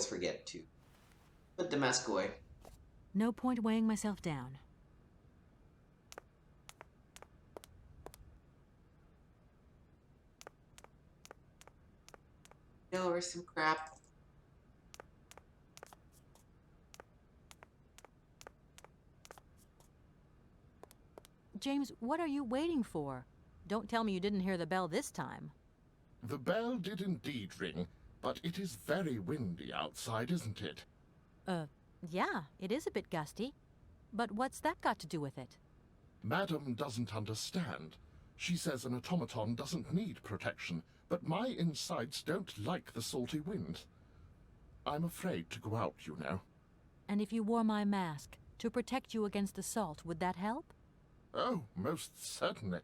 always forget to put the mask away. No point weighing myself down. No, or some crap. James, what are you waiting for? Don't tell me you didn't hear the bell this time. The bell did indeed ring, but it is very windy outside, isn't it? Yeah, it is a bit gusty. But what's that got to do with it? Madam doesn't understand. She says an automaton doesn't need protection, but my insides don't like the salty wind. I'm afraid to go out, you know. And if you wore my mask to protect you against the salt, would that help? Oh, most certainly.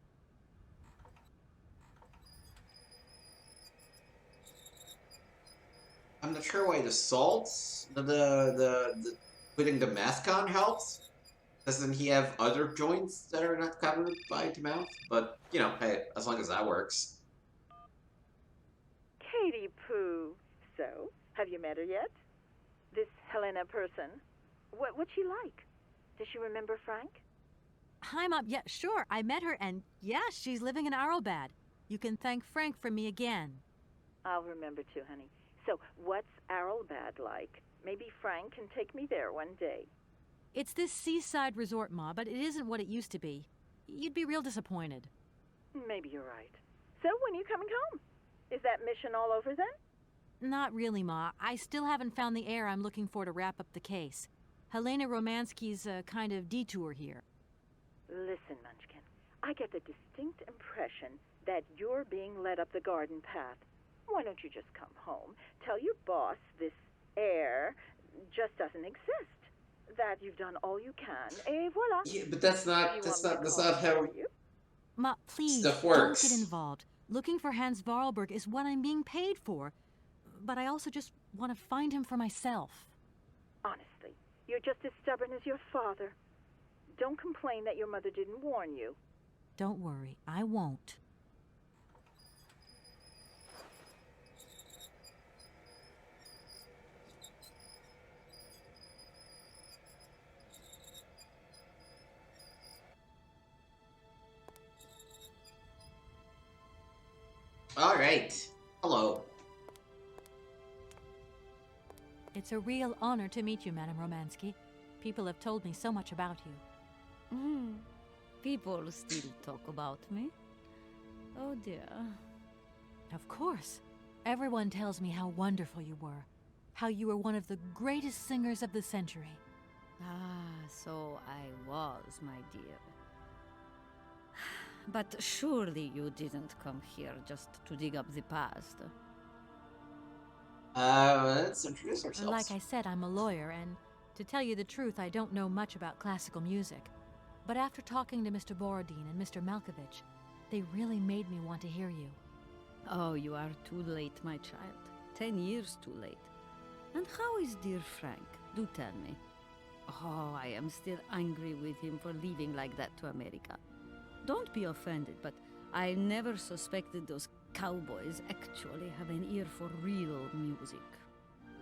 I'm not sure why the salts, the putting the mask on helps. Doesn't he have other joints that are not covered by the mouth? But, you know, hey, as long as that works. Katie Pooh. So, have you met her yet? This Helena person. What's she like? Does she remember Frank? Hi, Mom. Yeah, sure. I met her, and yeah, she's living in Arlbad. You can thank Frank for me again. I'll remember too, honey. So, what's Arlbad like? Maybe Frank can take me there one day. It's this seaside resort, Ma, but it isn't what it used to be. You'd be real disappointed. Maybe you're right. So, when are you coming home? Is that mission all over then? Not really, Ma. I still haven't found the heir I'm looking for to wrap up the case. Helena Romansky's a kind of detour here. Listen, Munchkin, I get the distinct impression that you're being led up the garden path. Why don't you just come home, tell your boss this heir just doesn't exist, that you've done all you can, et voila. Yeah, but that's not how Ma, please, stuff don't works. get involved. Looking for Hans Varlberg is what I'm being paid for. But I also just want to find him for myself. Honestly, you're just as stubborn as your father. Don't complain that your mother didn't warn you. Don't worry, I won't. Alright. Hello. It's a real honor to meet you, Madame Romansky. People have told me so much about you. People still talk about me. Oh dear. Of course. Everyone tells me how wonderful you were. How you were one of the greatest singers of the century. Ah, so I was, my dear. But surely you didn't come here just to dig up the past. Let's introduce ourselves. Like I said, I'm a lawyer, and to tell you the truth, I don't know much about classical music. But after talking to Mr. Borodin and Mr. Malkovich, they really made me want to hear you. Oh, you are too late, my child. 10 years too late. And how is dear Frank? Do tell me. Oh, I am still angry with him for leaving like that to America. Don't be offended, but I never suspected those cowboys actually have an ear for real music.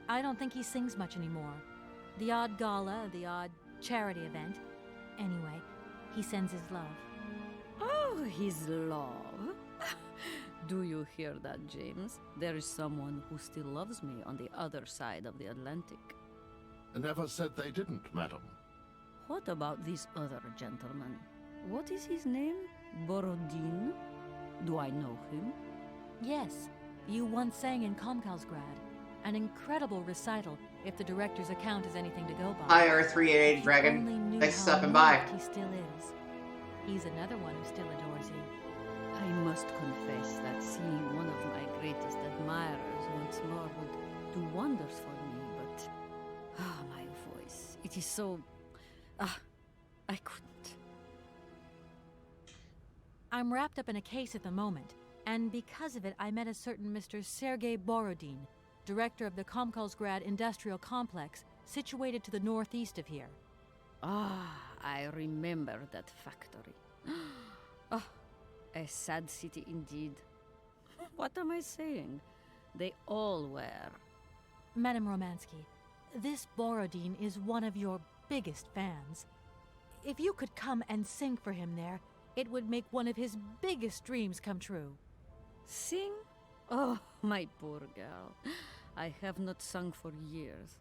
I don't think he sings much anymore. The odd gala, the odd charity event. Anyway, he sends his love. Oh, his love. Do you hear that, James? There is someone who still loves me on the other side of the Atlantic. Never said they didn't, madam. What about this other gentleman? What is his name? Borodin? Do I know him? Yes, you once sang in Komkalsgrad. An incredible recital, if the director's account is anything to go by. Hi, R388 If you Dragon. only knew Thanks for how stopping by. moved he still is. He's another one who still adores you. I must confess that seeing one of my greatest admirers once more would do wonders for me, but... Ah, my voice. It is so... I couldn't. I'm wrapped up in a case at the moment, and because of it, I met a certain Mr. Sergei Borodin, director of the Komkalsgrad Industrial Complex, situated to the northeast of here. Ah, I remember that factory. Ah, a sad city indeed. What am I saying? They all were. Madame Romansky, this Borodin is one of your biggest fans. If you could come and sing for him there, it would make one of his biggest dreams come true. Sing? Oh, my poor girl. I have not sung for years.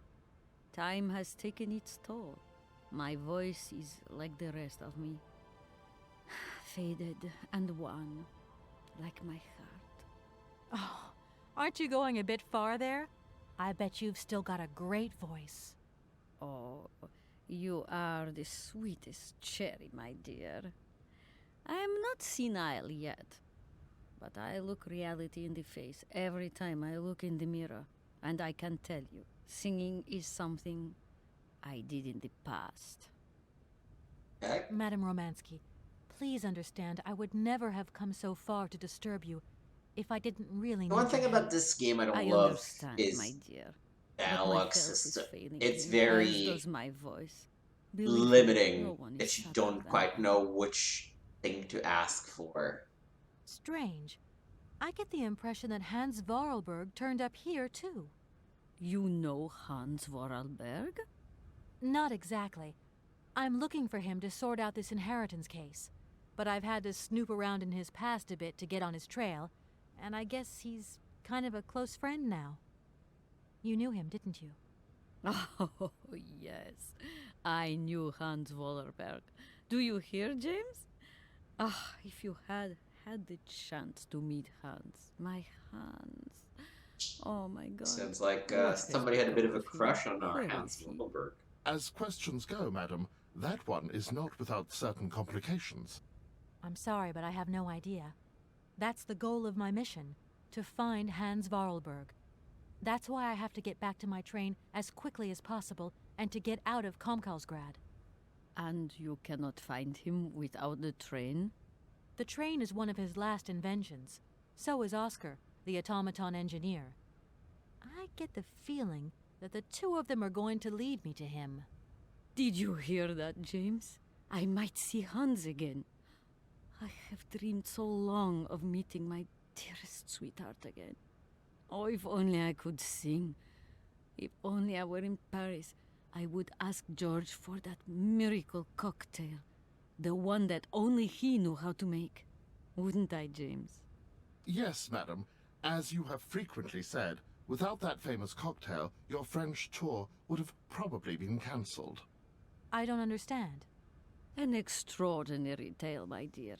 Time has taken its toll. My voice is like the rest of me. Faded and wan, like my heart. Oh, aren't you going a bit far there? I bet you've still got a great voice. Oh, you are the sweetest cherry, my dear. I am not senile yet, but I look reality in the face every time I look in the mirror, and I can tell you, singing is something I did in the past. Okay. Madame Romansky, please understand I would never have come so far to disturb you if I didn't really The one need thing your about help. this game I don't I love understand, is my dear. the But my analog health is system. failing It's me, as very does my voice. Believe me, limiting no one is that you sadder don't than quite I. know which thing to ask for. Strange. I get the impression that Hans Vorarlberg turned up here, too. You know Hans Vorarlberg? Not exactly. I'm looking for him to sort out this inheritance case. But I've had to snoop around in his past a bit to get on his trail, and I guess he's kind of a close friend now. You knew him, didn't you? Oh, yes. I knew Hans Vorarlberg. Do you hear, James? Ah, if you had had the chance to meet Hans. My Hans. Oh, my God. Sounds like What has somebody had a bit of become a of him? crush on our Where Hans is he? Wilberg. As questions go, madam, that one is not without certain complications. I'm sorry, but I have no idea. That's the goal of my mission, to find Hans Vorarlberg. That's why I have to get back to my train as quickly as possible and to get out of Komkalsgrad. And you cannot find him without the train? The train is one of his last inventions. So is Oscar, the automaton engineer. I get the feeling that the two of them are going to lead me to him. Did you hear that, James? I might see Hans again. I have dreamed so long of meeting my dearest sweetheart again. Oh, if only I could sing. If only I were in Paris, I would ask George for that miracle cocktail. The one that only he knew how to make. Wouldn't I, James? Yes, madam. As you have frequently said, without that famous cocktail, your French tour would have probably been cancelled. I don't understand. An extraordinary tale, my dear.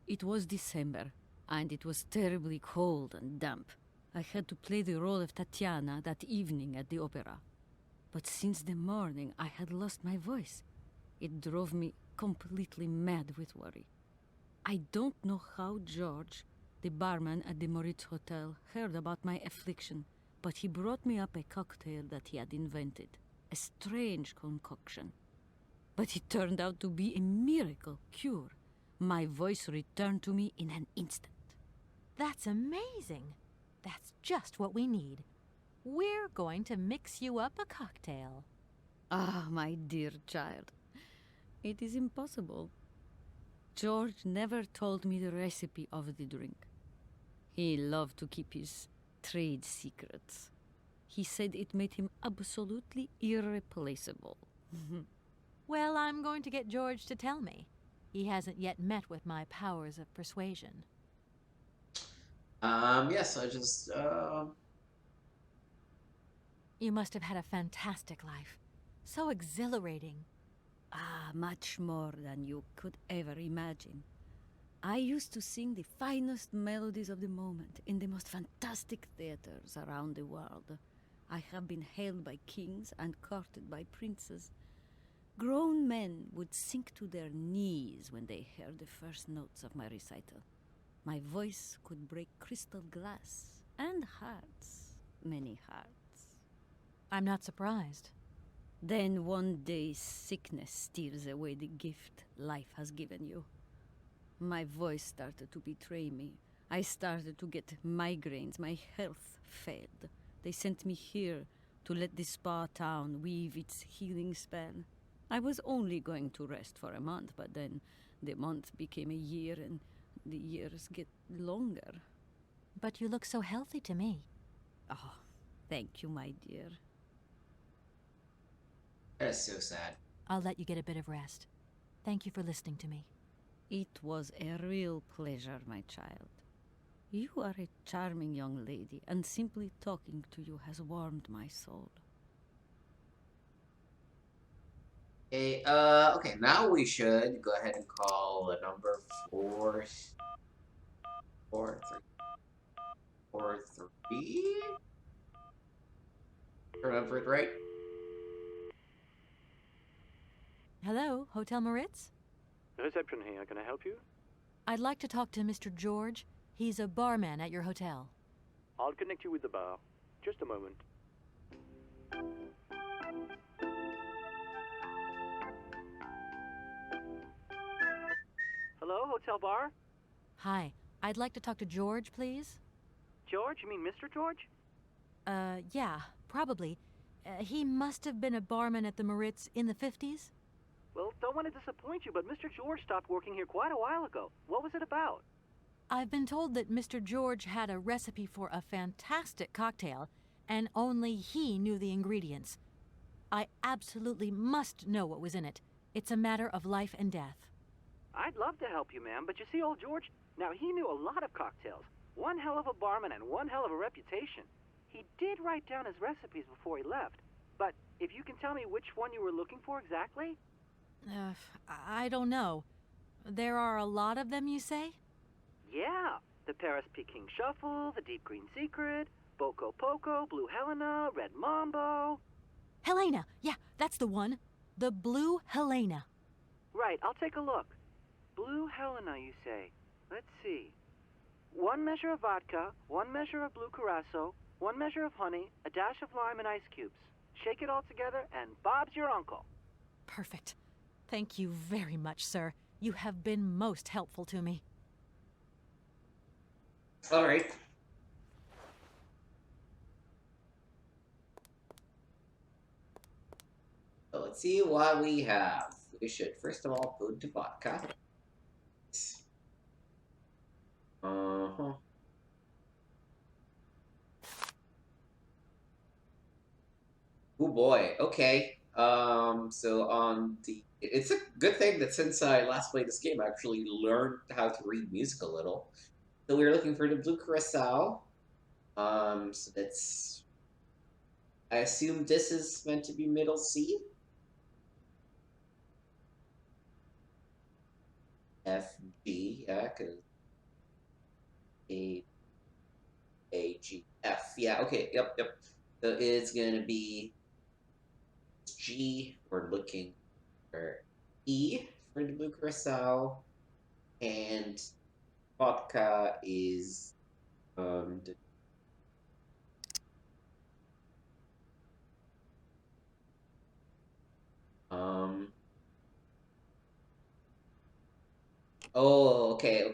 It was December, and it was terribly cold and damp. I had to play the role of Tatiana that evening at the opera. But since the morning, I had lost my voice. It drove me completely mad with worry. I don't know how George, the barman at the Moritz Hotel, heard about my affliction, but he brought me up a cocktail that he had invented. A strange concoction. But it turned out to be a miracle cure. My voice returned to me in an instant. That's amazing. That's just what we need. We're going to mix you up a cocktail. Ah, my dear child. It is impossible. George never told me the recipe of the drink. He loved to keep his trade secrets. He said it made him absolutely irreplaceable. Well, I'm going to get George to tell me. He hasn't yet met with my powers of persuasion. Yes, I just, You must have had a fantastic life. So exhilarating. Ah, much more than you could ever imagine. I used to sing the finest melodies of the moment in the most fantastic theaters around the world. I have been hailed by kings and courted by princes. Grown men would sink to their knees when they heard the first notes of my recital. My voice could break crystal glass and hearts, many hearts. I'm not surprised. Then one day sickness steals away the gift life has given you. My voice started to betray me. I started to get migraines. My health failed. They sent me here to let the spa town weave its healing spell. I was only going to rest for a month, but then the month became a year and the years get longer. But you look so healthy to me. Oh, Thank you, my dear. That is so sad. I'll let you get a bit of rest. Thank you for listening to me. It was a real pleasure, my child. You are a charming young lady, and simply talking to you has warmed my soul. Okay, now we should go ahead and call a number 443. Remember it right? Hello, Hotel Moritz? Reception here. Can I help you? I'd like to talk to Mr. George. He's a barman at your hotel. I'll connect you with the bar. Just a moment. Hello, hotel bar? Hi, I'd like to talk to George, please. George? You mean Mr. George? Yeah, probably. He must have been a barman at the Moritz in the 50s? Well, don't want to disappoint you, but Mr. George stopped working here quite a while ago. What was it about? I've been told that Mr. George had a recipe for a fantastic cocktail, and only he knew the ingredients. I absolutely must know what was in it. It's a matter of life and death. I'd love to help you, ma'am, but you see, old George, now he knew a lot of cocktails. One hell of a barman and one hell of a reputation. He did write down his recipes before he left. But if you can tell me which one you were looking for exactly? I don't know. There are a lot of them, you say? Yeah, the Paris Peking Shuffle, the Deep Green Secret, Boco Poco, Blue Helena, Red Mambo. Helena! Yeah, that's the one. The Blue Helena. Right, I'll take a look. Blue Helena, you say? Let's see. 1 measure of vodka, 1 measure of blue curacao, 1 measure of honey, a dash of lime and ice cubes. Shake it all together, and Bob's your uncle. Perfect. Thank you very much, sir. You have been most helpful to me. All right. So let's see what we have. We should first of all go to vodka. Uh-huh. Oh boy. Okay. So on the, it's a good thing that since I last played this game, I actually learned how to read music a little. So we were looking for the blue curacao. So that's. I assume this is meant to be middle C. F G, yeah, because A G F, yeah, okay, yep. So it's gonna be G. We're looking for E for the blue curacao, and vodka is the, um. Oh, okay.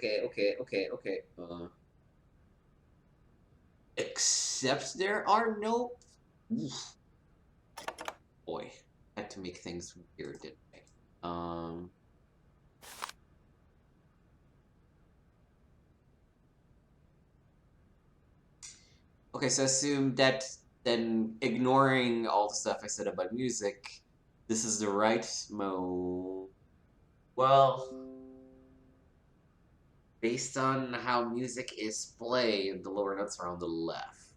Except there are no. Oof. Boy, had to make things weird, didn't I? Okay, so assume that then ignoring all the stuff I said about music, this is the right mode. Well, based on how music is played, the lower notes are on the left.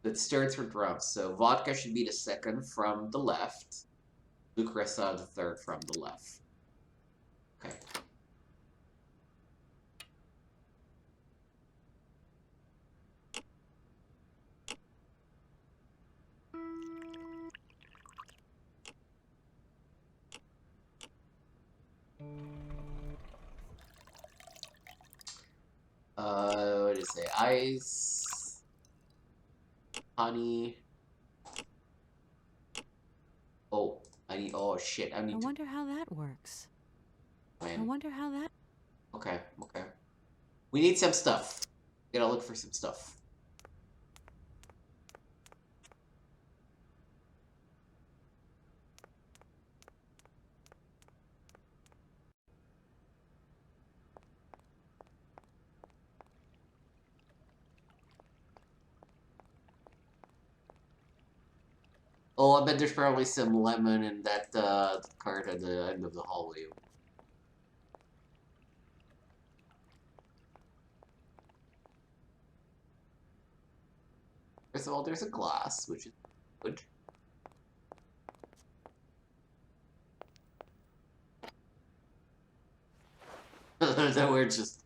It starts with drums, so vodka should be the second from the left, Lucrezza the third from the left. Okay. What did it say? Ice, honey. Oh, oh shit, I I need to. wonder how that works. I Man. wonder how that... Okay. We need some stuff. Gotta look for some stuff. Oh, I bet there's probably some lemon in that cart at the end of the hallway. First of all, there's a glass, which is good. Then we're just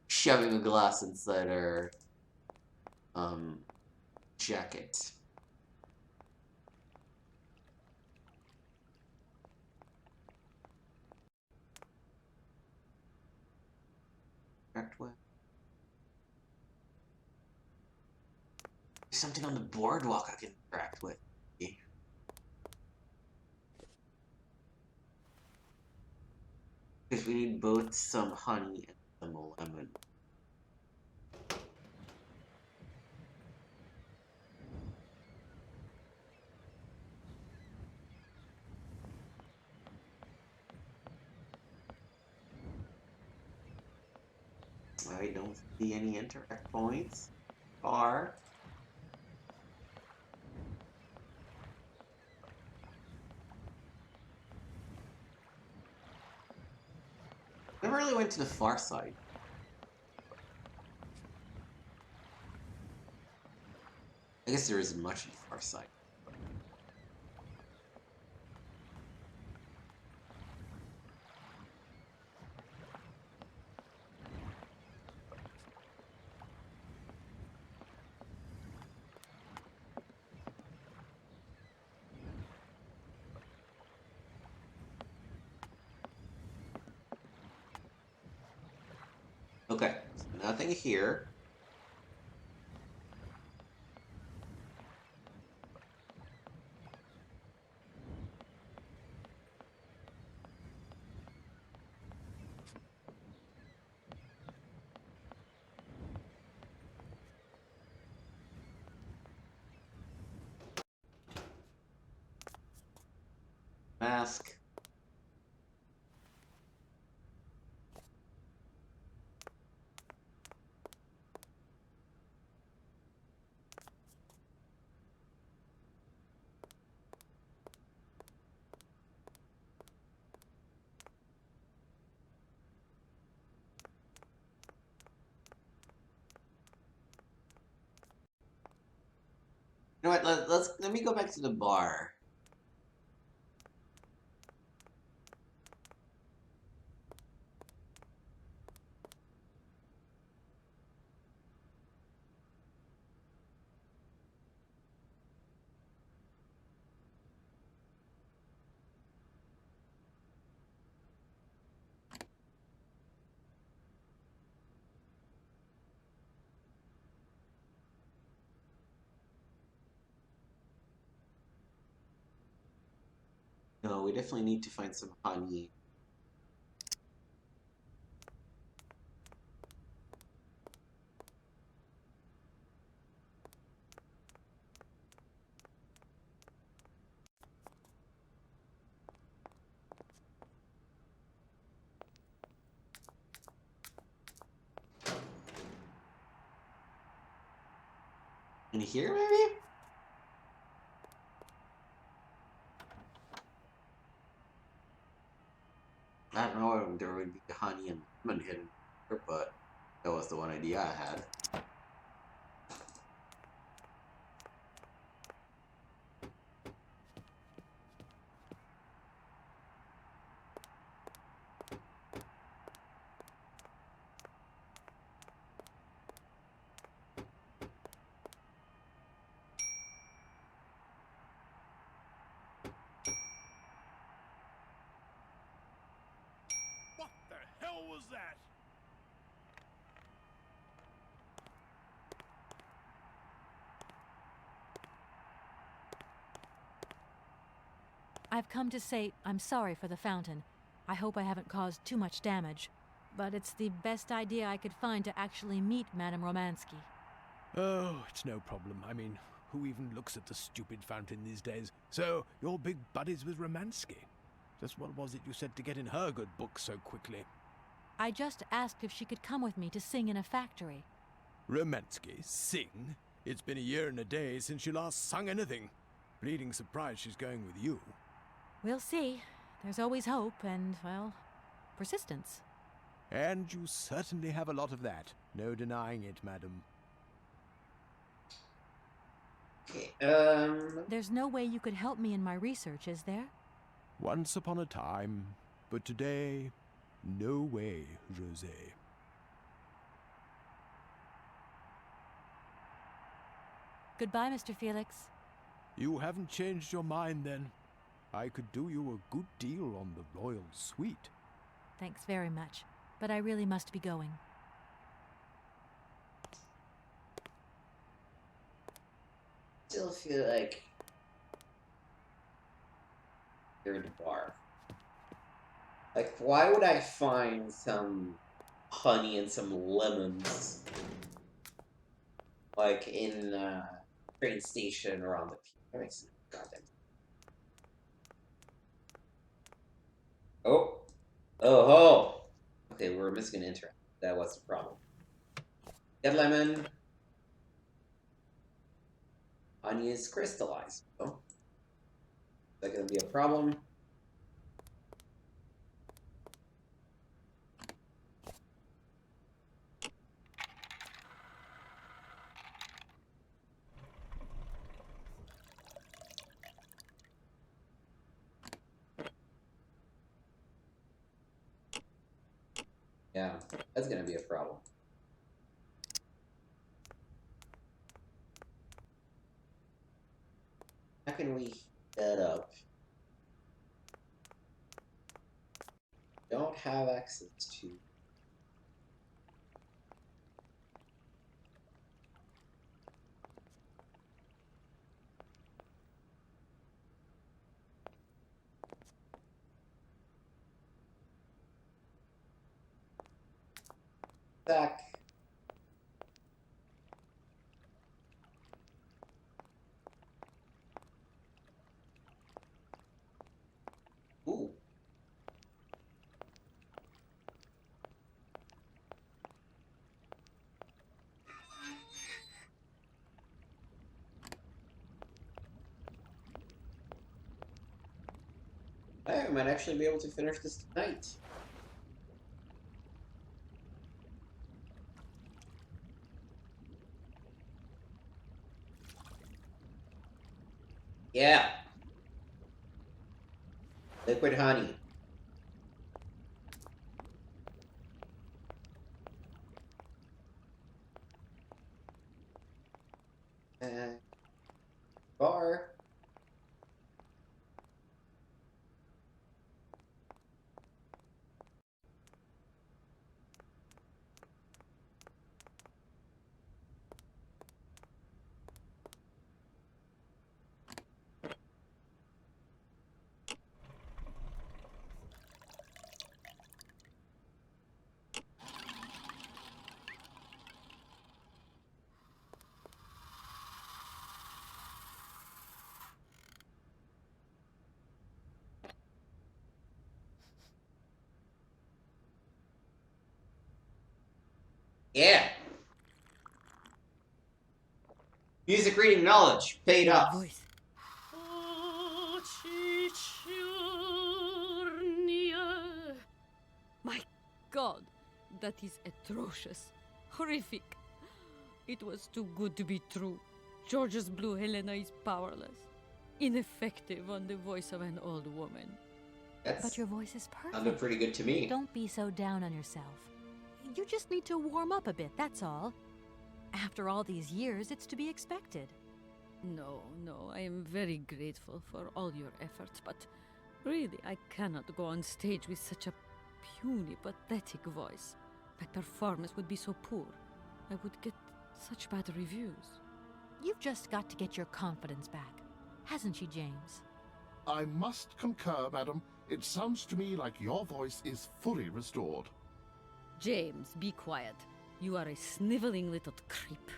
shoving a glass inside our jacket. Correct way. There's something on the boardwalk I can interact with. Because we need both some honey and some lemon. I don't see any interact points. Far. Never really went to the far side. I guess there isn't much on the far side. Okay, so nothing here. Mask. You know what? Let me go back to the bar. No, we definitely need to find some honey. In here, maybe? I don't know if there would be honey and lemon hidden here, but that was the one idea I had. What the hell was that? I've come to say I'm sorry for the fountain. I hope I haven't caused too much damage. But it's the best idea I could find to actually meet Madame Romansky. Oh, it's no problem. I mean, who even looks at the stupid fountain these days? So, you're big buddies with Romansky. Just what was it you said to get in her good book so quickly? I just asked if she could come with me to sing in a factory. Romansky? Sing? It's been a year and a day since you last sung anything. Bleeding surprised she's going with you. We'll see. There's always hope and, well, persistence. And you certainly have a lot of that. No denying it, madam. Okay, There's no way you could help me in my research, is there? Once upon a time, but today, no way, José. Goodbye, Mr. Felix. You haven't changed your mind, then? I could do you a good deal on the royal suite. Thanks very much, but I really must be going. still feel like you're in the bar. Like, why would I find some honey and some lemons, like, in train station or on the pier? That makes sense. Goddamn. Oh. Oh, ho! Okay, we're missing an intern. That was the problem. Get lemon. Honey is crystallized. Oh. Is that gonna be a problem? Yeah, that's gonna be a problem. How can we heat that up? Don't have access to. Back. Ooh. I might actually be able to finish this tonight. Yeah. Liquid honey. Bar. Yeah. Music reading knowledge paid off. Voice. My God, that is atrocious, horrific. It was too good to be true. George's blue Helena is powerless, ineffective on the voice of an old woman. But your voice is perfect. Sounded pretty good to me. Don't be so down on yourself. You just need to warm up a bit, that's all. After all these years, it's to be expected. No, I am very grateful for all your efforts, but really, I cannot go on stage with such a puny, pathetic voice. My performance would be so poor. I would get such bad reviews. You've just got to get your confidence back. Hasn't she, James? I must concur, madam. It sounds to me like your voice is fully restored. James, be quiet. You are a sniveling little creep.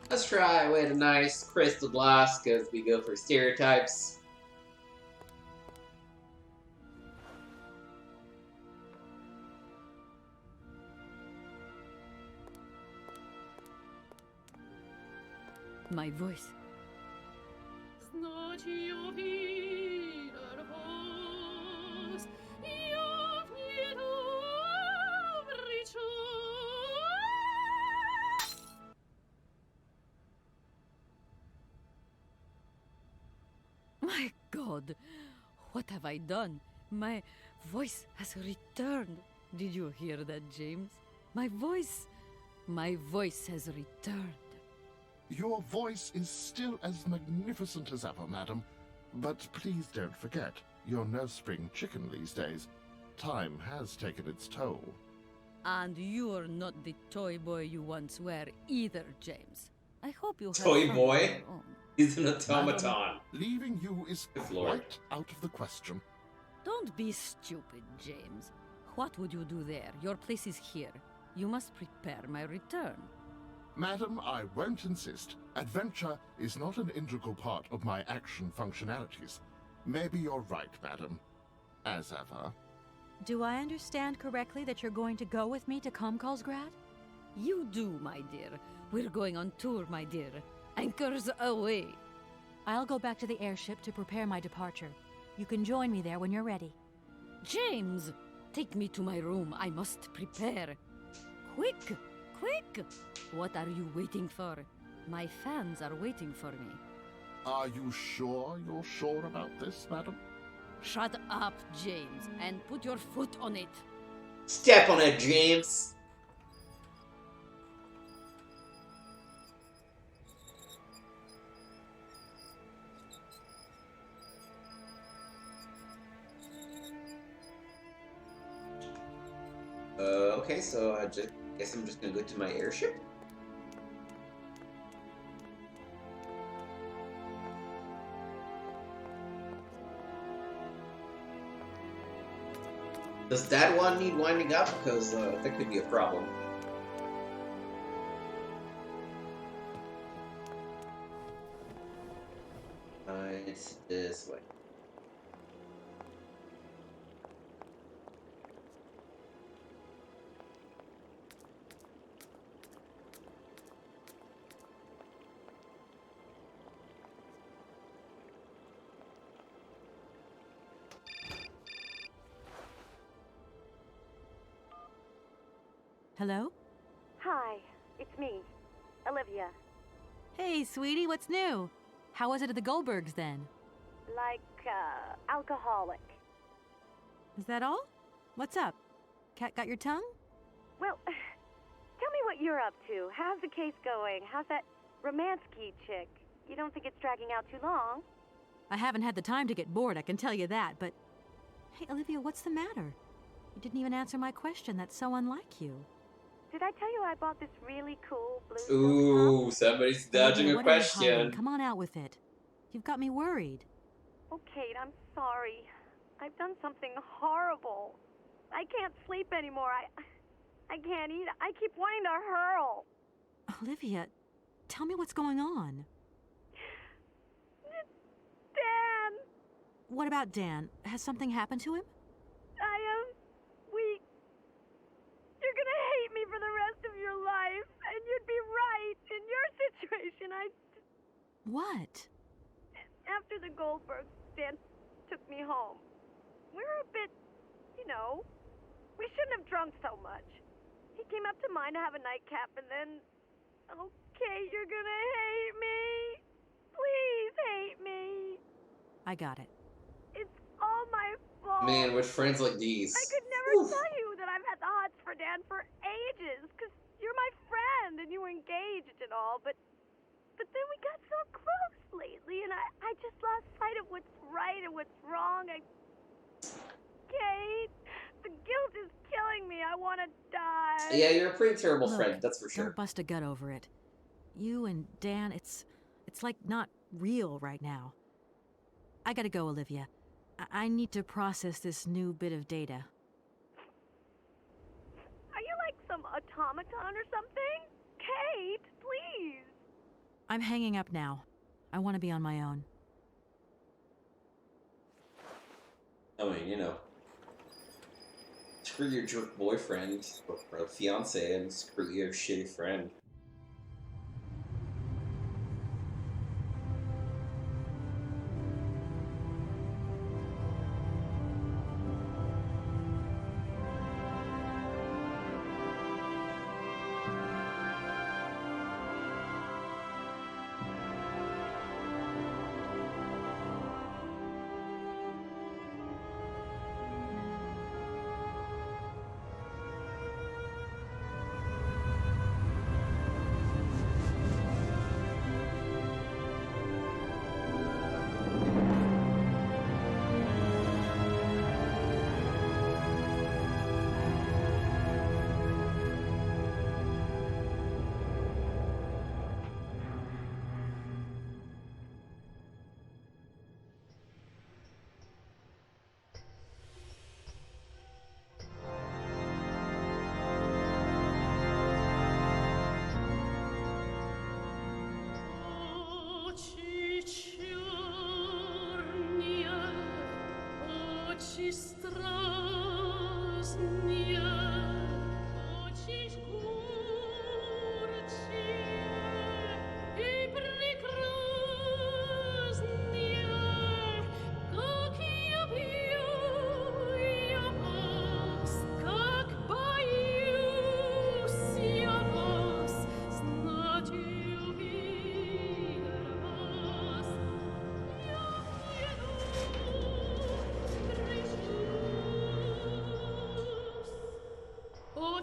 Let's try with a nice crystal glass because we go for stereotypes. My voice. My God, what have I done? My voice has returned. Did you hear that, James? My voice has returned. Your voice is still as magnificent as ever, madam. But please don't forget, you're no spring chicken these days. Time has taken its toll. And you're not the toy boy you once were either, James. I hope you have Toy fun boy? on your own. He's an Madam, automaton. leaving you is Good Lord. quite out of the question. Don't be stupid, James. What would you do there? Your place is here. You must prepare my return. Madam, I won't insist. Adventure is not an integral part of my action functionalities. Maybe you're right, madam. As ever. Do I understand correctly that you're going to go with me to Comcalsgrad? You do, my dear. We're going on tour, my dear. Anchors away. I'll go back to the airship to prepare my departure. You can join me there when you're ready. James, take me to my room. I must prepare. Quick, quick! What are you waiting for? My fans are waiting for me. Are you sure you're sure about this, madam? Shut up, James, and put your foot on it. Step on it, James. Okay, so I guess I'm just gonna go to my airship. Does that one need winding up? Because that could be a problem. It's this way. Hello? Hi, it's me, Olivia. Hey, sweetie, what's new? How was it at the Goldbergs then? Like, alcoholic. Is that all? What's up? Cat got your tongue? Well, tell me what you're up to. How's the case going? How's that Romansky chick? You don't think it's dragging out too long? I haven't had the time to get bored, I can tell you that, but... Hey, Olivia, what's the matter? You didn't even answer my question. That's so unlike you. Did I tell you I bought this really cool blue silk Ooh, somebody's dodging Olivia, a what are you hiding? question. Come on out with it. You've got me worried. top? Oh, Kate, I'm sorry. I've done something horrible. I can't sleep anymore. I can't eat. I keep wanting to hurl. Olivia, tell me what's going on. Dan! What about Dan? Has something happened to him? You're gonna hate me for the rest of your life, and you'd be right. In your situation, What? After the Goldbergs, Dan took me home. We were a bit, we shouldn't have drunk so much. He came up to mine to have a nightcap, and then, okay, you're gonna hate me. Please hate me. I got it. It's all my fault. Man, with friends like these. I could never Oof. tell you that I've had the hots for Dan for ages, because you're my friend and you were engaged and all, but then we got so close lately, and I just lost sight of what's right and what's wrong. Kate, the guilt is killing me. I want to die. Yeah, you're a pretty terrible Look, friend, that's for sure. Don't bust a gut over it. You and Dan, it's like not real right now. I gotta go, Olivia. I need to process this new bit of data. Are you like some automaton or something? Kate, please. I'm hanging up now. I want to be on my own. I mean, screw your jerk boyfriend or fiance and screw your shitty friend.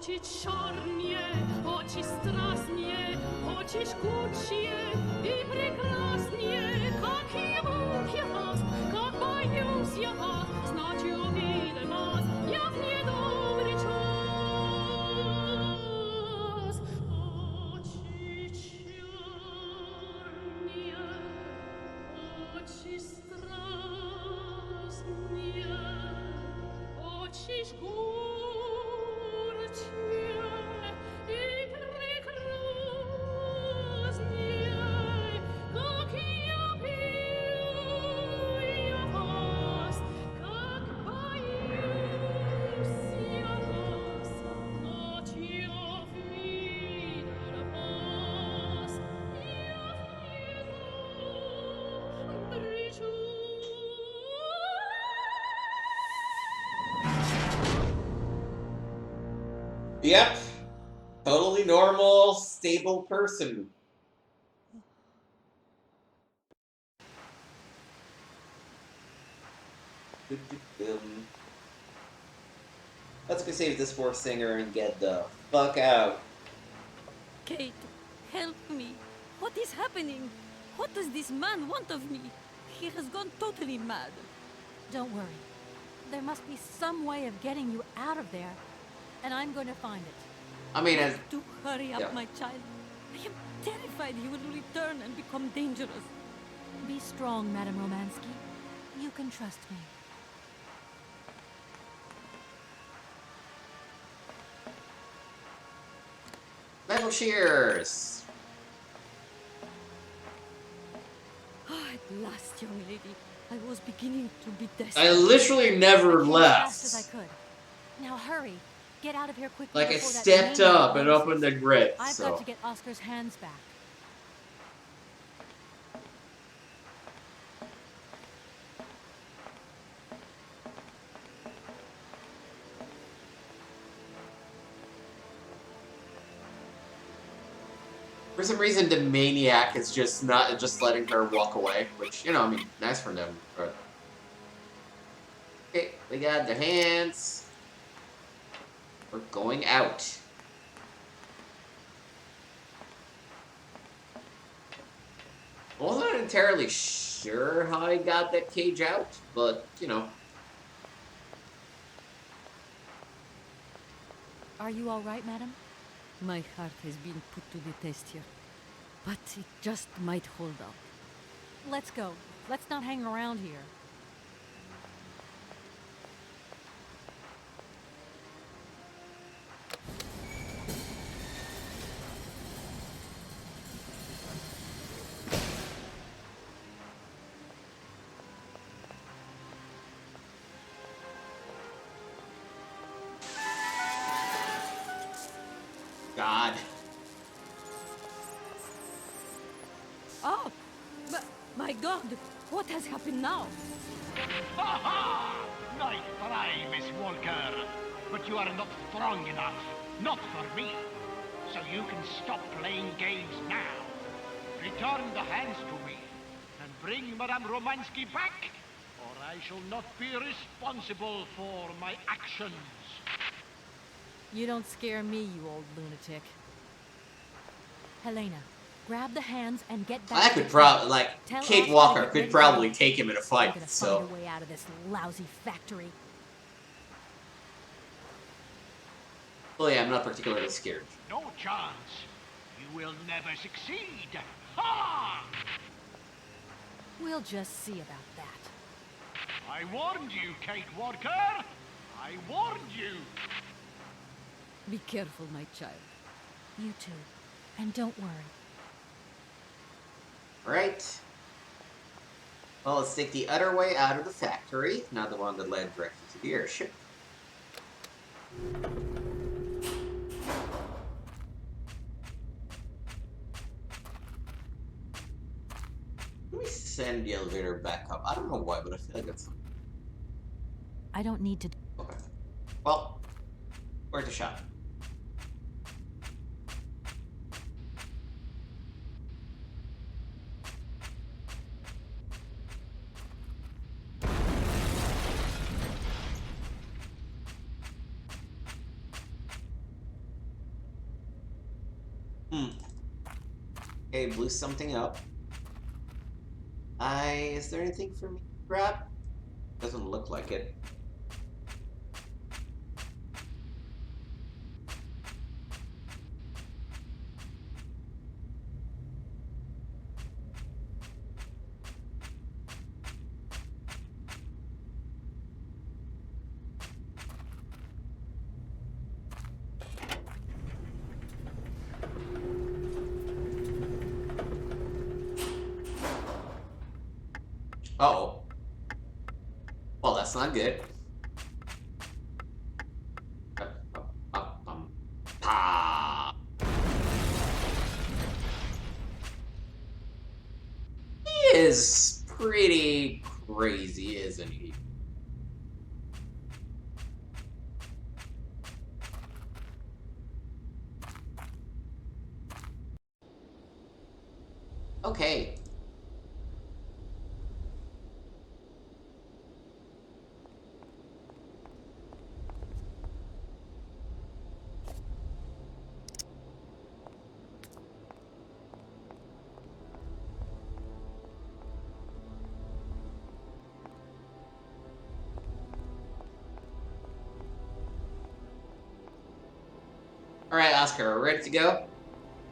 Oči čornie, oči strasnie, oči žgučie и прекраснее, как ему я вас, как боюсь я вас, знать увидел вас, я в недобрый час. Очи черные, очи страстные, очи жгучие и прекраснее, как я пью я вас, как боюсь я вас, ночью видел вас, я в недобрый час. Yep. Totally normal, stable person. Let's go save this poor singer and get the fuck out. Kate, help me. What is happening? What does this man want of me? He has gone totally mad. Don't worry. There must be some way of getting you out of there, and I'm going to find it. I mean, as To hurry up, Yeah. my child. I am terrified he will return and become dangerous. Be strong, Madame Romansky. You can trust me. metal shears. At last, young lady. I was beginning to be desperate. I literally never I came as fast as I left. could. Now hurry. Get out of here quickly. Like, I before that stepped maniac up and notices. opened the grate, I've so. got to get Oscar's hands back. For some reason, the maniac is just not just letting her walk away, which, you know, I mean, nice for them, but. Okay, we got the hands. We're going out. I wasn't entirely sure how I got that cage out, but, you know. Are you all right, madam? My heart has been put to the test here. But it just might hold up. Let's go. Let's not hang around here. God. Oh! My God! What has happened now? Ha ha! Nice try, Miss Walker. But you are not strong enough. Not for me. So you can stop playing games now. Return the hands to me. And bring Madame Romansky back, or I shall not be responsible for my actions. You don't scare me, you old lunatic. Helena, grab the hands and get back. I to could the probably, truck. like, Tell Kate Oscar Walker to get could ready probably to take him in a We're fight, gonna so. find a way out of this lousy factory. Well, yeah, I'm not particularly scared. No chance. You will never succeed. Ha! We'll just see about that. I warned you, Kate Walker. I warned you. Be careful, my child. You too. And don't worry. Right. Well, let's take the other way out of the factory, not the one that led directly to the airship. Let me send the elevator back up. I don't know why, but I feel like it's... I don't need to. Okay. Well, where's the shot? Hmm. Okay, blew something up. Is there anything for me to grab? Doesn't look like it. Uh-oh. Well, that's not good. Pa. He is pretty crazy, isn't he? Okay. Alright, Oscar, ready to go?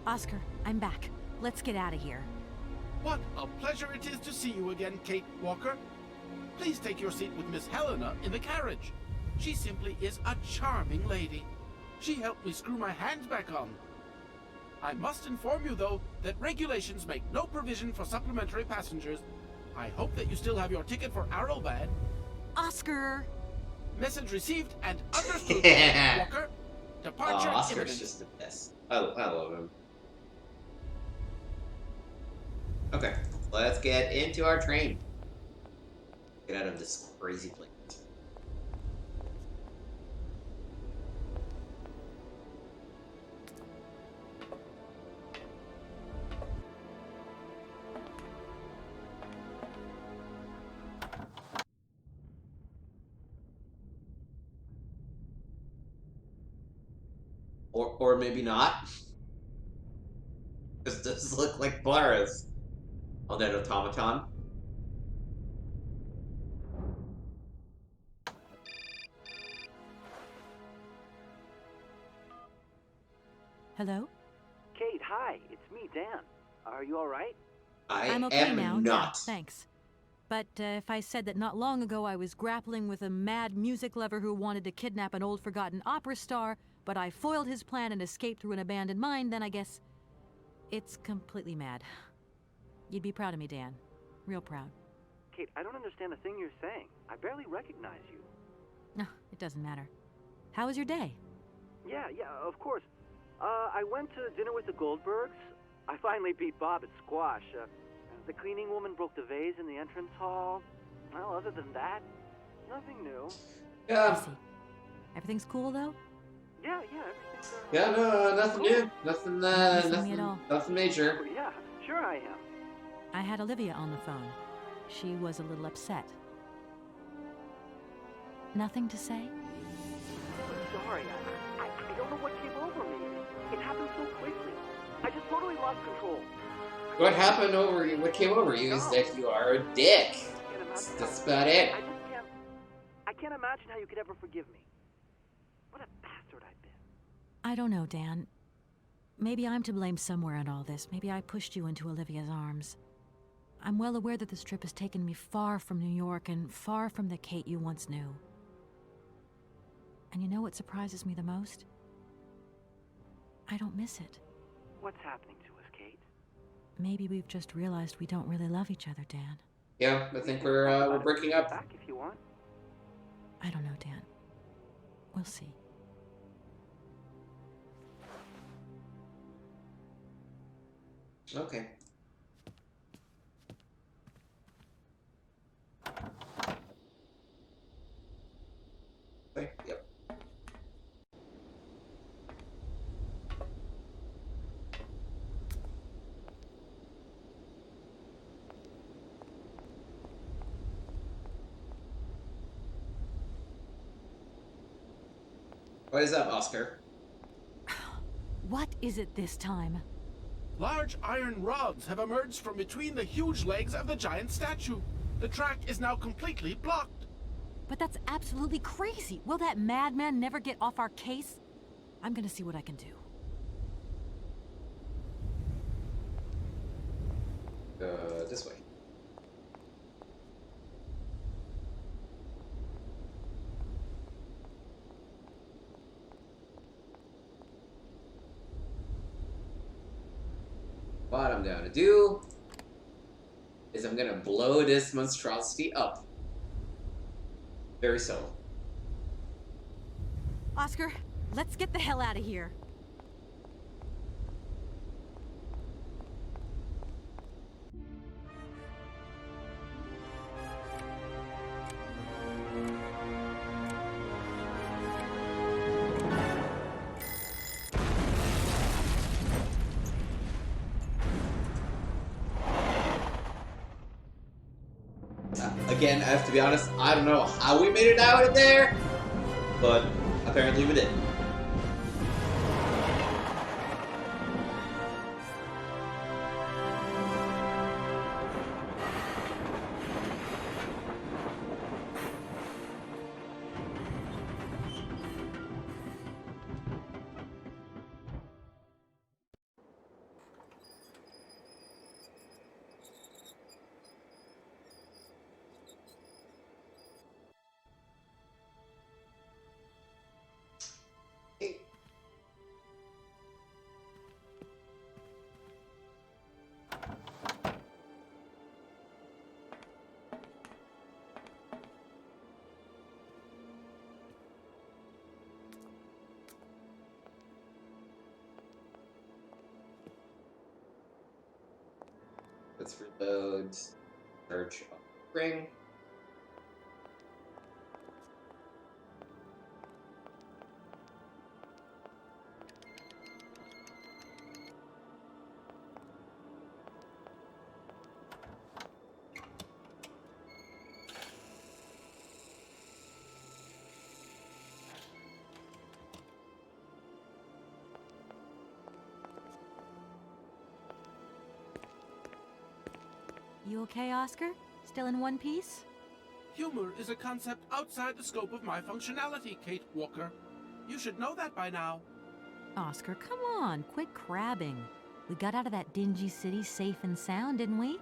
Oscar, I'm back. Let's get out of here. What a pleasure it is to see you again, Kate Walker. Please take your seat with Miss Helena in the carriage. She simply is a charming lady. She helped me screw my hands back on. I must inform you, though, that regulations make no provision for supplementary passengers. I hope that you still have your ticket for Arrowbad. Oscar! Message received and understood, Kate Walker. Departure Oscar's imminent. just the best. I love him. Okay, let's get into our train. Get out of this crazy place. Or maybe not. This does look like Polaris on that automaton. Hello? Kate, hi. It's me, Dan. Are you all right? I'm okay am now. not. Yeah, thanks. But if I said that not long ago I was grappling with a mad music lover who wanted to kidnap an old forgotten opera star, but I foiled his plan and escaped through an abandoned mine, then I guess it's completely mad. You'd be proud of me, Dan. Real proud. Kate, I don't understand a thing you're saying. I barely recognize you. No, it doesn't matter. How was your day? Yeah, of course. I went to dinner with the Goldbergs. I finally beat Bob at squash. The cleaning woman broke the vase in the entrance hall. Well, other than that, nothing new. I Yeah. see. Everything's cool, though? Yeah, everything's... Yeah, no, nothing cool. new. Nothing, Not missing me at all. nothing major. Oh, yeah, sure I am. I had Olivia on the phone. She was a little upset. Nothing to say? Sorry, I don't know what came over me. It happened so quickly. I just totally lost control. What happened over you? What came over you is that you are a dick. That's about it. I can't imagine how you could ever forgive me. What a bastard I've been. I don't know, Dan. Maybe I'm to blame somewhere in all this. Maybe I pushed you into Olivia's arms. I'm well aware that this trip has taken me far from New York and far from the Kate you once knew. And you know what surprises me the most? I don't miss it. What's happening to us, Kate? Maybe we've just realized we don't really love each other, Dan. Yeah, I think we're breaking up. Back if you want. I don't know, Dan. We'll see. Okay. Okay, yep. What is up, Oscar? What is it this time? Large iron rods have emerged from between the huge legs of the giant statue. The track is now completely blocked. But that's absolutely crazy. Will that madman never get off our case? I'm gonna see what I can do. This way. What I'm gonna do is I'm gonna blow this monstrosity up. Very subtle. Oscar, let's get the hell out of here. Again, I have to be honest, I don't know how we made it out of there, but apparently we did. Let's reload. Search on spring. You okay, Oscar? Still in one piece? Humor is a concept outside the scope of my functionality, Kate Walker. You should know that by now. Oscar, come on, quit crabbing. We got out of that dingy city safe and sound, didn't we?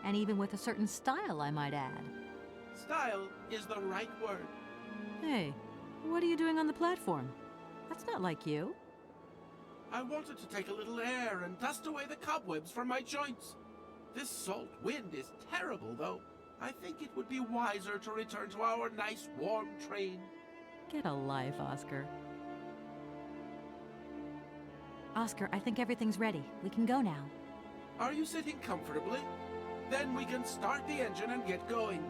And even with a certain style, I might add. Style is the right word. Hey, what are you doing on the platform? That's not like you. I wanted to take a little air and dust away the cobwebs from my joints. This salt wind is terrible, though. I think it would be wiser to return to our nice, warm train. Get a life, Oscar. Oscar, I think everything's ready. We can go now. Are you sitting comfortably? Then we can start the engine and get going.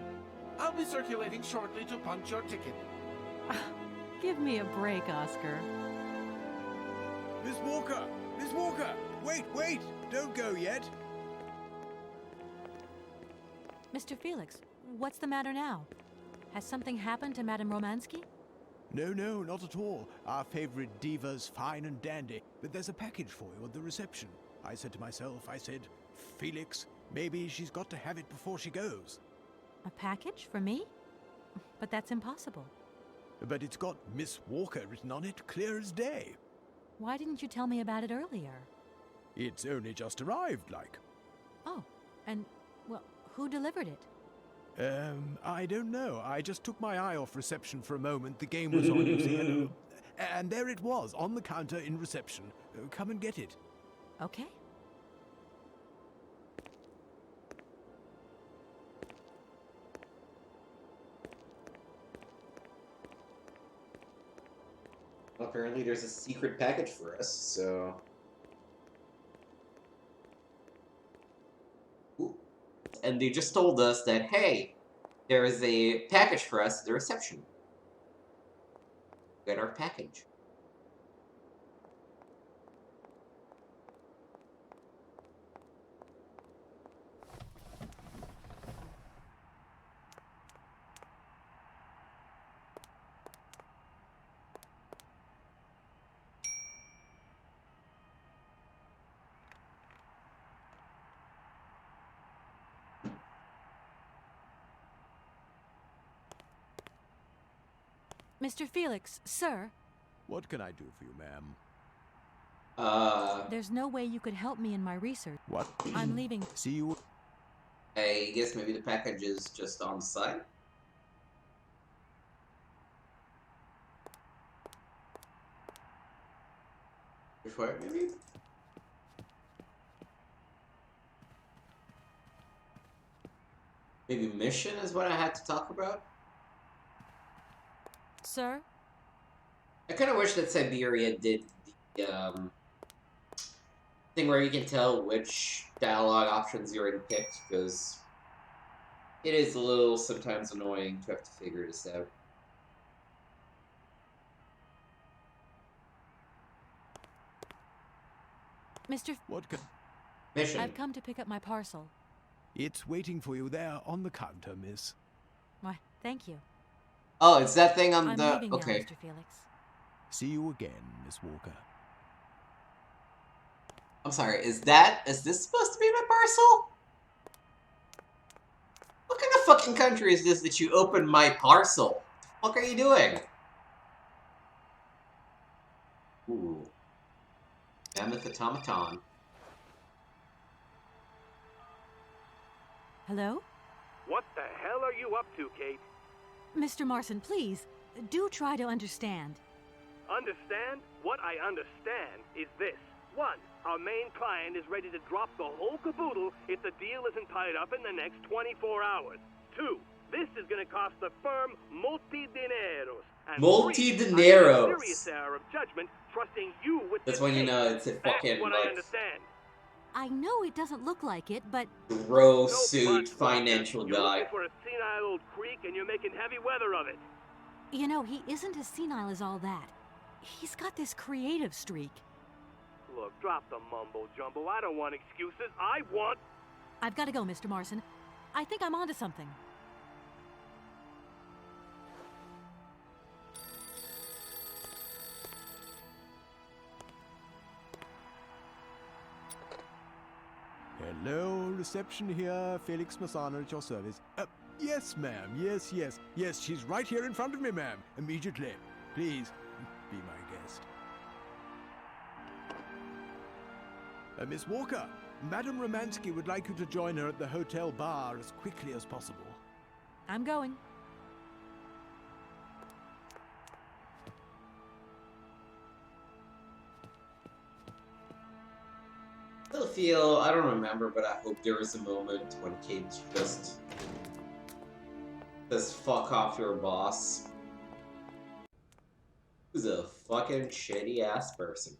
I'll be circulating shortly to punch your ticket. Give me a break, Oscar. Miss Walker! Miss Walker! Wait! Don't go yet! Mr. Felix, what's the matter now? Has something happened to Madame Romansky? No, not at all. Our favorite diva's fine and dandy. But there's a package for you at the reception. I said to myself, Felix, maybe she's got to have it before she goes. A package for me? But that's impossible. But it's got Miss Walker written on it, clear as day. Why didn't you tell me about it earlier? It's only just arrived, like. Oh, and, well, who delivered it? I don't know. I just took my eye off reception for a moment. The game was on, you see. And there it was, on the counter in reception. Come and get it. Okay. Well, apparently there's a secret package for us, so... Ooh. And they just told us that, hey, there is a package for us at the reception. Get our package. Mr. Felix, sir. What can I do for you, ma'am? There's no way you could help me in my research. What? I'm leaving. See you. I guess maybe the package is just on the side. Before maybe. Maybe mission is what I had to talk about. Sir? I kind of wish that Syberia did the thing where you can tell which dialogue options you already picked, because it is a little sometimes annoying to have to figure this out. Mr. What can... Mission. I've come to pick up my parcel. It's waiting for you there on the counter, miss. Why, thank you. Oh, it's that thing on I'm the... leaving Okay. now, Mr. Felix. See you again, Miss Walker. I'm sorry, is this supposed to be my parcel? What kind of fucking country is this that you open my parcel? What the fuck are you doing? Ooh. Mammoth automaton. Hello? What the hell are you up to, Kate? Mr. Marson, please, do try to understand. Understand? What I understand is this. 1. Our main client is ready to drop the whole caboodle if the deal isn't tied up in the next 24 hours. 2. This is going to cost the firm multi-dineros. And 3. Multi-dineros. I made a serious error of judgment trusting you with That's this when you case. know it's a fucking, That's what I understand. I know it doesn't look like it, but... Bro No suit buts, financial You're guy. looking for a senile old creek and you're making heavy weather of it. You know, he isn't as senile as all that. He's got this creative streak. Look, drop the mumbo-jumbo. I don't want excuses. I want... I've got to go, Mr. Marson. I think I'm onto something. Hello, reception here. Felix Massana at your service. Yes, ma'am. Yes, yes. Yes, she's right here in front of me, ma'am. Immediately. Please, be my guest. Miss Walker, Madame Romansky would like you to join her at the hotel bar as quickly as possible. I'm going. I still feel, I don't remember, but I hope there was a moment when Kate just says fuck off your boss. Who's a fucking shitty ass person.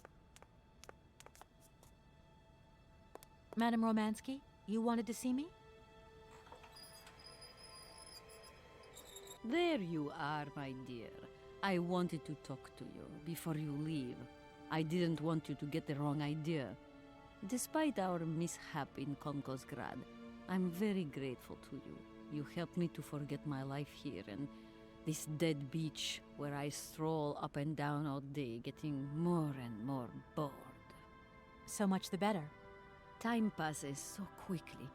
Madame Romansky, you wanted to see me? There you are, my dear. I wanted to talk to you before you leave. I didn't want you to get the wrong idea. Despite our mishap in Komkosgrad, I'm very grateful to you. You helped me to forget my life here and this dead beach where I stroll up and down all day, getting more and more bored. So much the better. Time passes so quickly.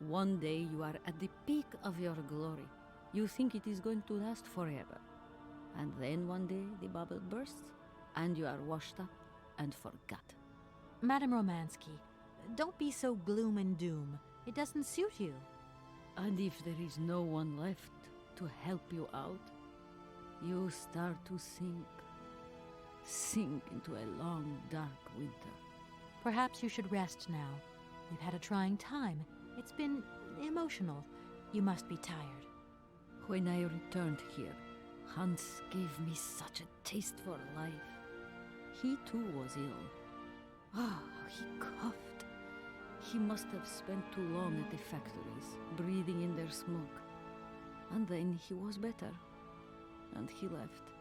One day you are at the peak of your glory. You think it is going to last forever. And then one day the bubble bursts, and you are washed up and forgot. Madame Romansky, don't be so gloom and doom. It doesn't suit you. And if there is no one left to help you out, you start to sink into a long, dark winter. Perhaps you should rest now. You've had a trying time. It's been emotional. You must be tired. When I returned here, Hans gave me such a taste for life. He too was ill. He coughed. He must have spent too long at the factories, breathing in their smoke. And then he was better. And he left.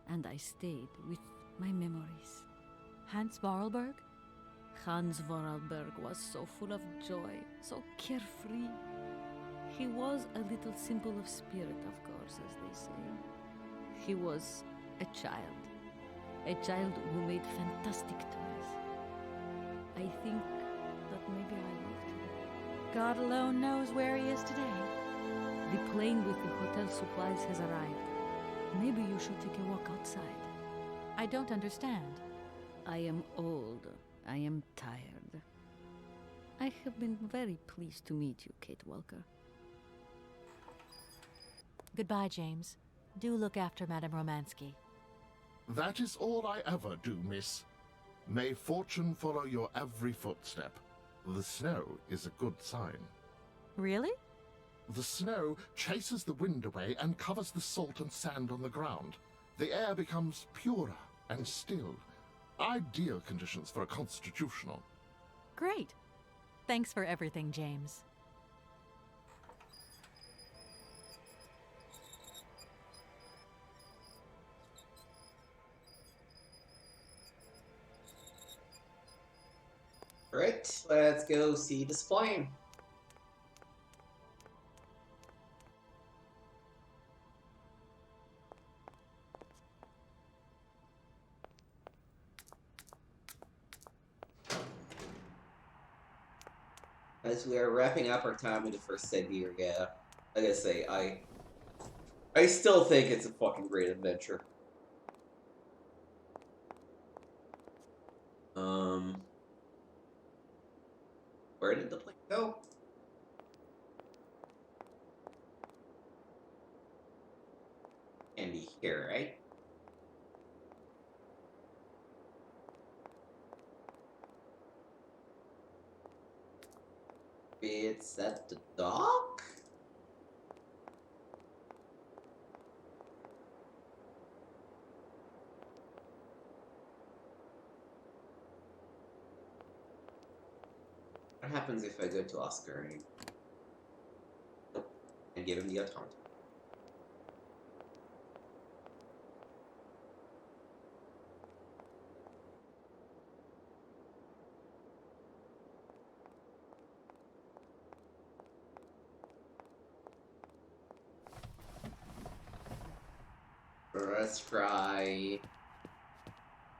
And I stayed with my memories. Hans Vorarlberg? Hans Vorarlberg was so full of joy, so carefree. He was a little simple of spirit, of course, as they say. He was a child who made fantastic toys. I think that maybe I loved him. God alone knows where he is today. The plane with the hotel supplies has arrived. Maybe you should take a walk outside. I don't understand. I am old. I am tired. I have been very pleased to meet you, Kate Walker. Goodbye, James. Do look after Madame Romansky. That is all I ever do, miss. May fortune follow your every footstep. The snow is a good sign. Really? The snow chases the wind away and covers the salt and sand on the ground. The air becomes purer and still. Ideal conditions for a constitutional. Great. Thanks for everything, James. Alright, let's go see this plane. As we are wrapping up our time in the first Syberia, I gotta say, I still think it's a fucking great adventure. Where did the plane go? Can't be here, right? It's at the dock? What happens if I go to Oscar and give him the automaton? Let's try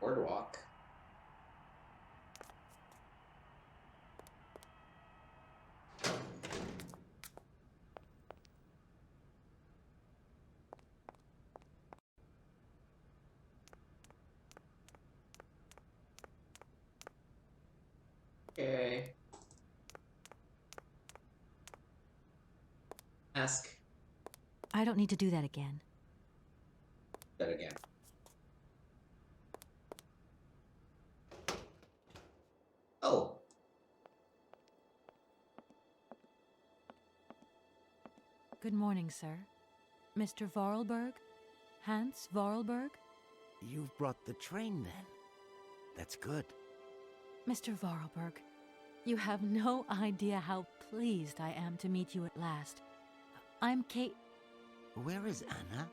Boardwalk. Okay. Ask I don't need to do that again. that again. Oh. Good morning, sir. Mr. Vorarlberg? Hans Vorarlberg? You've brought the train, then. That's good. Mr. Vorarlberg, you have no idea how pleased I am to meet you at last. I'm Kate... Where is Anna?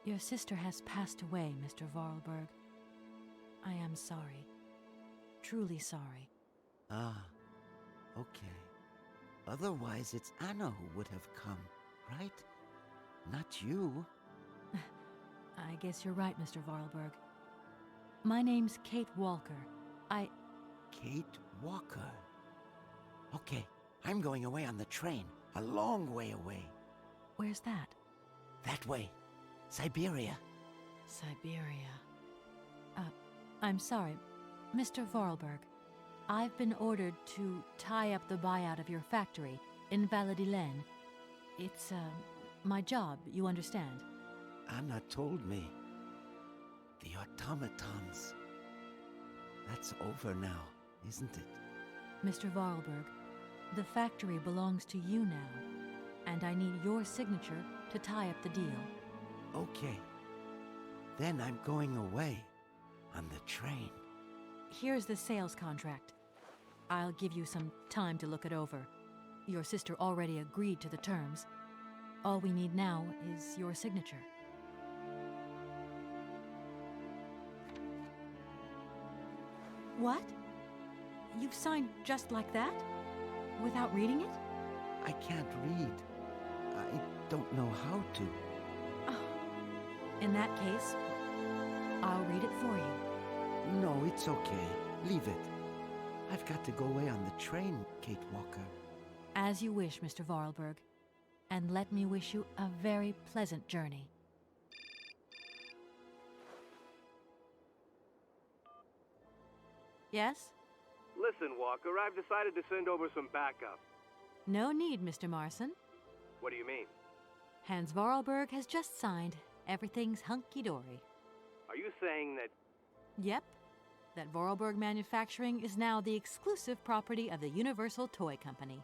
Your sister has passed away, Mr. Vorarlberg. I am sorry. Truly sorry. Ah, okay. Otherwise, it's Anna who would have come, right? Not you. I guess you're right, Mr. Vorarlberg. My name's Kate Walker. Kate Walker. Okay, I'm going away on the train. A long way away. Where's that? That way. Syberia. Syberia. I'm sorry. Mr. Vorarlberg, I've been ordered to tie up the buyout of your factory in Valladolid. It's, my job, you understand. Anna told me. The automatons. That's over now, isn't it? Mr. Vorarlberg, the factory belongs to you now, and I need your signature to tie up the deal. Okay. Then I'm going away on the train. Here's the sales contract. I'll give you some time to look it over. Your sister already agreed to the terms. All we need now is your signature. What? You've signed just like that? Without reading it? I can't read. I don't know how to. Oh. In that case, I'll read it for you. No, it's okay. Leave it. I've got to go away on the train, Kate Walker. As you wish, Mr. Vorarlberg. And let me wish you a very pleasant journey. Yes? Listen, Walker, I've decided to send over some backup. No need, Mr. Marson. What do you mean? Hans Vorarlberg has just signed. Everything's hunky-dory. Are you saying that... Yep. That Vorarlberg Manufacturing is now the exclusive property of the Universal Toy Company.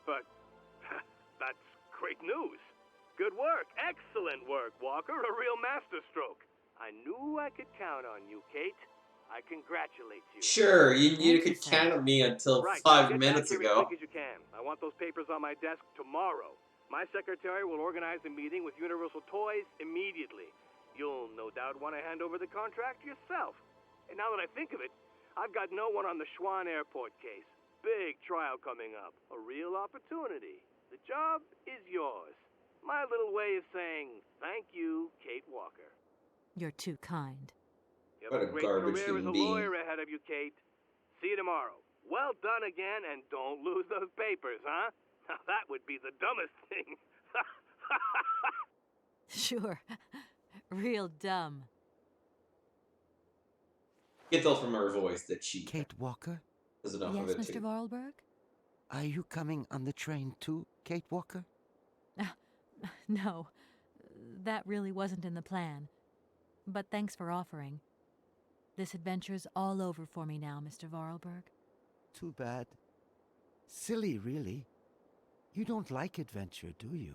But... that's great news. Good work. Excellent work, Walker. A real masterstroke. I knew I could count on you, Kate. I congratulate you. Sure, you could count on me until Right, 5 get minutes back here ago. as quick as you can. I want those papers on my desk tomorrow. My secretary will organize a meeting with Universal Toys immediately. You'll no doubt want to hand over the contract yourself. And now that I think of it, I've got no one on the Schwann Airport case. Big trial coming up. A real opportunity. The job is yours. My little way of saying thank you, Kate Walker. You're too kind. You What have a a great garbage career as human a being. lawyer ahead of you, Kate. See you tomorrow. Well done again, and don't lose those papers, huh? Now that would be the dumbest thing. Sure. Real dumb. You can tell from her voice that she Kate Walker? has enough Yes, of it Mr. too. Vorarlberg? Are you coming on the train too, Kate Walker? No. That really wasn't in the plan. But thanks for offering. This adventure's all over for me now, Mr. Vorarlberg. Too bad. Silly, really. You don't like adventure, do you?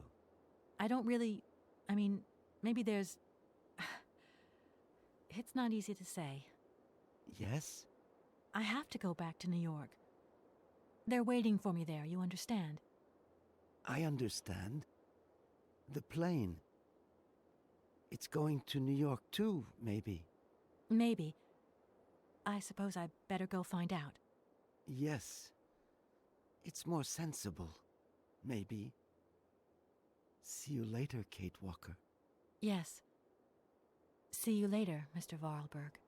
I don't really... I mean, maybe there's... It's not easy to say. Yes? I have to go back to New York. They're waiting for me there, you understand? I understand. The plane. It's going to New York too, maybe. Maybe. I suppose I better go find out. Yes. It's more sensible. Maybe. See you later, Kate Walker. Yes. See you later, Mr. Vorarlberg.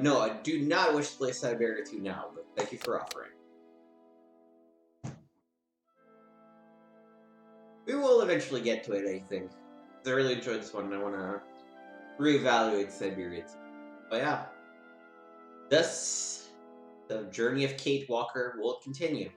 No, I do not wish to play Syberia 2 now, but thank you for offering. We will eventually get to it, I think. I really enjoyed this one, and I want to reevaluate Syberia 2. But yeah, thus, the journey of Kate Walker will continue.